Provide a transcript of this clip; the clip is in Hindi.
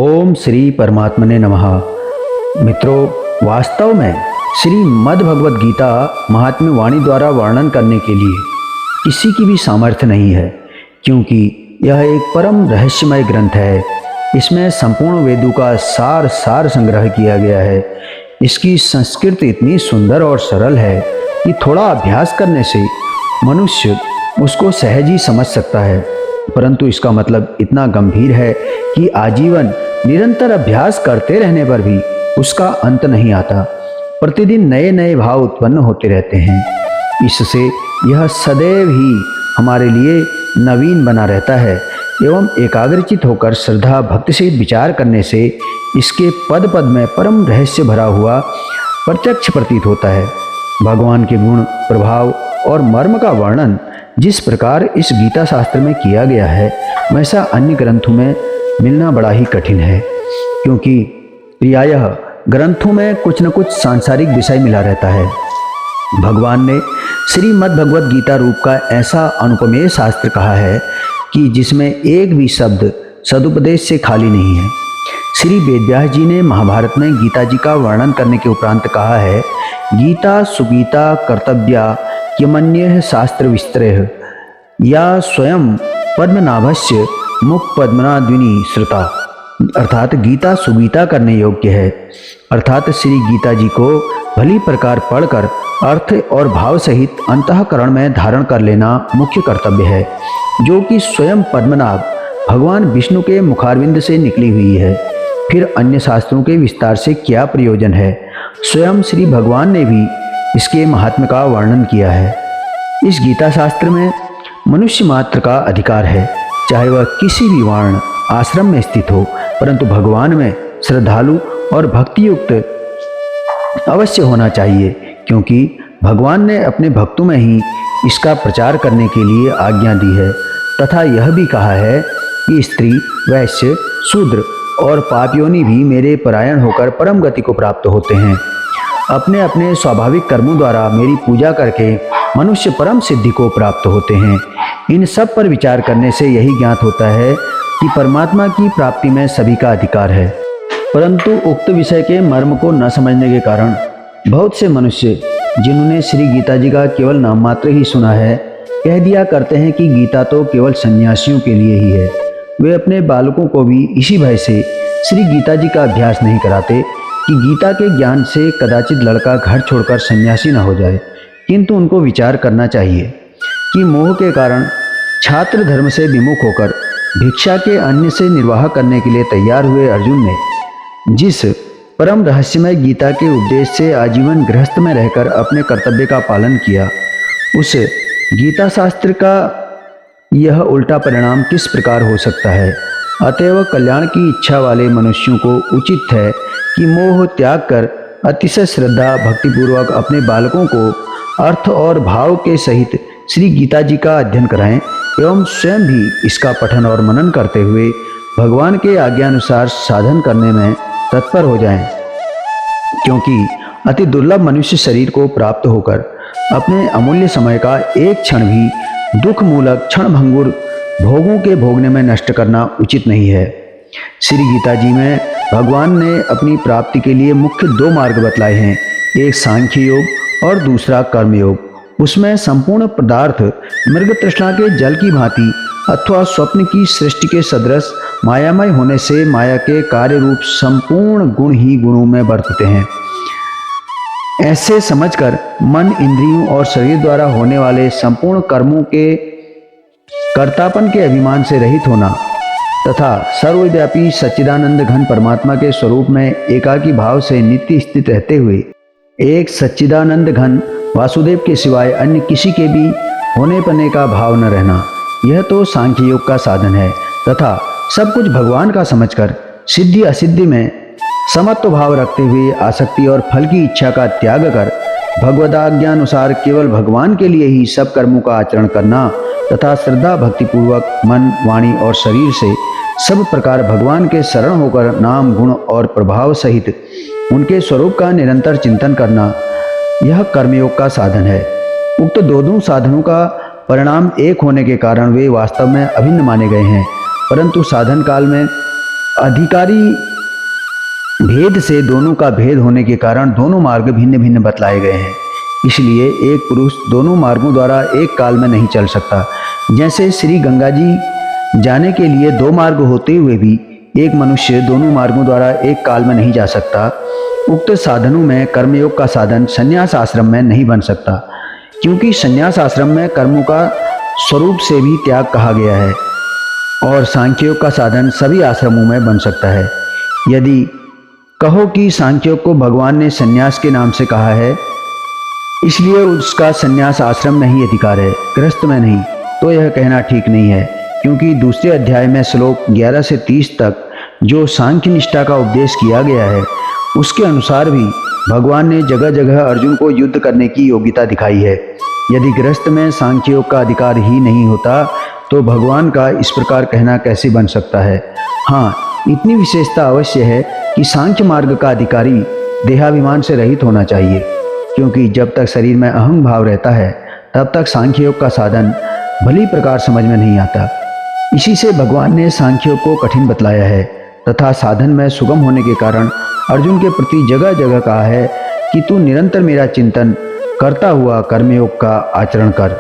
ओम श्री परमात्मने नमः। मित्रों, वास्तव में श्रीमद् भगवद गीता महात्म्य वाणी द्वारा वर्णन करने के लिए किसी की भी सामर्थ्य नहीं है, क्योंकि यह एक परम रहस्यमय ग्रंथ है। इसमें संपूर्ण वेदों का सार संग्रह किया गया है। इसकी संस्कृत इतनी सुंदर और सरल है कि थोड़ा अभ्यास करने से मनुष्य उसको सहज ही समझ सकता है, परंतु इसका मतलब इतना गंभीर है कि आजीवन निरंतर अभ्यास करते रहने पर भी उसका अंत नहीं आता। प्रतिदिन नए नए भाव उत्पन्न होते रहते हैं। इससे यह सदैव ही हमारे लिए नवीन बना रहता है एवं एकाग्रचित होकर श्रद्धा भक्ति से विचार करने से इसके पद पद में परम रहस्य भरा हुआ प्रत्यक्ष प्रतीत होता है। भगवान के गुण, प्रभाव और मर्म का वर्णन जिस प्रकार इस गीता शास्त्र में किया गया है, वैसा अन्य ग्रंथों में मिलना बड़ा ही कठिन है, क्योंकि प्रायः ग्रंथों में कुछ न कुछ सांसारिक विषय मिला रहता है। भगवान ने श्रीमद् भगवद गीता रूप का ऐसा अनुपमेय शास्त्र कहा है कि जिसमें एक भी शब्द सदुपदेश से खाली नहीं है। श्री वेदव्यास जी ने महाभारत में गीता जी का वर्णन करने के उपरांत कहा है, गीता सुगीता कर्तव्या किमन्यः शास्त्र विस्तरेह या स्वयं पद्मनाभस्य मुख पद्मनाद्विनी श्रुता। अर्थात गीता सुगीता करने योग्य है, अर्थात श्री गीता जी को भली प्रकार पढ़कर अर्थ और भाव सहित अंतःकरण में धारण कर लेना मुख्य कर्तव्य है, जो कि स्वयं पद्मनाभ भगवान विष्णु के मुखारविंद से निकली हुई है। फिर अन्य शास्त्रों के विस्तार से क्या प्रयोजन है? स्वयं श्री भगवान ने भी इसके महात्म्य का वर्णन किया है। इस गीता शास्त्र में मनुष्य मात्र का अधिकार है, चाहे वह किसी भी वर्ण आश्रम में स्थित हो, परंतु भगवान में श्रद्धालु और भक्ति युक्त अवश्य होना चाहिए, क्योंकि भगवान ने अपने भक्तों में ही इसका प्रचार करने के लिए आज्ञा दी है। तथा यह भी कहा है कि स्त्री, वैश्य, शूद्र और पापयोनि भी मेरे परायण होकर परम गति को प्राप्त होते हैं। अपने अपने स्वाभाविक कर्मों द्वारा मेरी पूजा करके मनुष्य परम सिद्धि को प्राप्त होते हैं। इन सब पर विचार करने से यही ज्ञात होता है कि परमात्मा की प्राप्ति में सभी का अधिकार है। परंतु उक्त विषय के मर्म को न समझने के कारण बहुत से मनुष्य, जिन्होंने श्री गीता जी का केवल नाम मात्र ही सुना है, कह दिया करते हैं कि गीता तो केवल सन्यासियों के लिए ही है। वे अपने बालकों को भी इसी भय से श्री गीता जी का अभ्यास नहीं कराते कि गीता के ज्ञान से कदाचित लड़का घर छोड़कर सन्यासी न हो जाए। किंतु उनको विचार करना चाहिए कि मोह के कारण छात्र धर्म से विमुख होकर भिक्षा के अन्न से निर्वाह करने के लिए तैयार हुए अर्जुन ने जिस परम रहस्यमय गीता के उपदेश से आजीवन गृहस्थ में रहकर अपने कर्तव्य का पालन किया, उस गीता शास्त्र का यह उल्टा परिणाम किस प्रकार हो सकता है? अतएव कल्याण की इच्छा वाले मनुष्यों को उचित है कि मोह त्याग कर अतिशय श्रद्धा भक्तिपूर्वक अपने बालकों को अर्थ और भाव के सहित श्री गीता जी का अध्ययन कराएं एवं स्वयं भी इसका पठन और मनन करते हुए भगवान के आज्ञानुसार साधन करने में तत्पर हो जाएं, क्योंकि अति दुर्लभ मनुष्य शरीर को प्राप्त होकर अपने अमूल्य समय का एक क्षण भी दुख मूलक क्षणभंगुर भोगों के भोगने में नष्ट करना उचित नहीं है। श्री गीता जी में भगवान ने अपनी प्राप्ति के लिए मुख्य दो मार्ग बतलाए हैं, एक सांख्य योग और दूसरा कर्म योग। उसमें संपूर्ण पदार्थ मृग तृष्णा के जल की भांति अथवा स्वप्न की सृष्टि के सदृश मायामय होने से माया के कार्य रूप संपूर्ण गुण ही गुणों में बरतते हैं। ऐसे समझकर मन, इंद्रियों और शरीर द्वारा होने वाले संपूर्ण कर्मों के कर्तापन के अभिमान से रहित होना तथा सर्वव्यापी सच्चिदानंद घन परमात्मा के स्वरूप में एकाकी भाव से नित्य स्थित रहते हुए एक सच्चिदानंद घन वासुदेव के सिवाय अन्य किसी के भी होने पने का भाव न रहना, यह तो सांख्य योग का साधन है। तथा सब कुछ भगवान का समझकर सिद्धि असिद्धि में समत्व भाव रखते हुए आसक्ति और फल की इच्छा का त्याग कर भगवदाज्ञानुसार केवल भगवान के लिए ही सब कर्मों का आचरण करना तथा श्रद्धा भक्तिपूर्वक मन, वाणी और शरीर से सब प्रकार भगवान के शरण होकर नाम, गुण और प्रभाव सहित उनके स्वरूप का निरंतर चिंतन करना, यह कर्मयोग का साधन है। उक्त दोनों साधनों का परिणाम एक होने के कारण वे वास्तव में अभिन्न माने गए हैं, परंतु साधन काल में अधिकारी भेद से दोनों का भेद होने के कारण दोनों मार्ग भिन्न भिन्न बतलाए गए हैं। इसलिए एक पुरुष दोनों मार्गों द्वारा एक काल में नहीं चल सकता। जैसे श्री गंगा जी जाने के लिए दो मार्ग होते हुए भी एक मनुष्य दोनों मार्गों द्वारा एक काल में नहीं जा सकता, उक्त साधनों में कर्मयोग का साधन संन्यास आश्रम में नहीं बन सकता, क्योंकि संन्यास आश्रम में कर्मों का स्वरूप से भी त्याग कहा गया है और सांख्ययोग का साधन सभी आश्रमों में बन सकता है। यदि कहो कि सांख्ययोग को भगवान ने संन्यास के नाम से कहा है, इसलिए उसका संन्यास आश्रम में ही अधिकार है, गृहस्थ में नहीं, तो यह कहना ठीक नहीं है, क्योंकि दूसरे अध्याय में श्लोक 11 से 30 तक जो सांख्य निष्ठा का उपदेश किया गया है, उसके अनुसार भी भगवान ने जगह जगह अर्जुन को युद्ध करने की योग्यता दिखाई है। यदि गृहस्थ में सांख्य योग का अधिकार ही नहीं होता तो भगवान का इस प्रकार कहना कैसे बन सकता है। हाँ, इतनी विशेषता अवश्य है कि सांख्य मार्ग का अधिकारी देहाभिमान से रहित होना चाहिए, क्योंकि जब तक शरीर में अहम भाव रहता है तब तक सांख्य योग का साधन भली प्रकार समझ में नहीं आता। इसी से भगवान ने सांख्य योग को कठिन बतलाया है तथा साधन में सुगम होने के कारण अर्जुन के प्रति जगह जगह कहा है कि तू निरंतर मेरा चिंतन करता हुआ कर्मयोग का आचरण कर।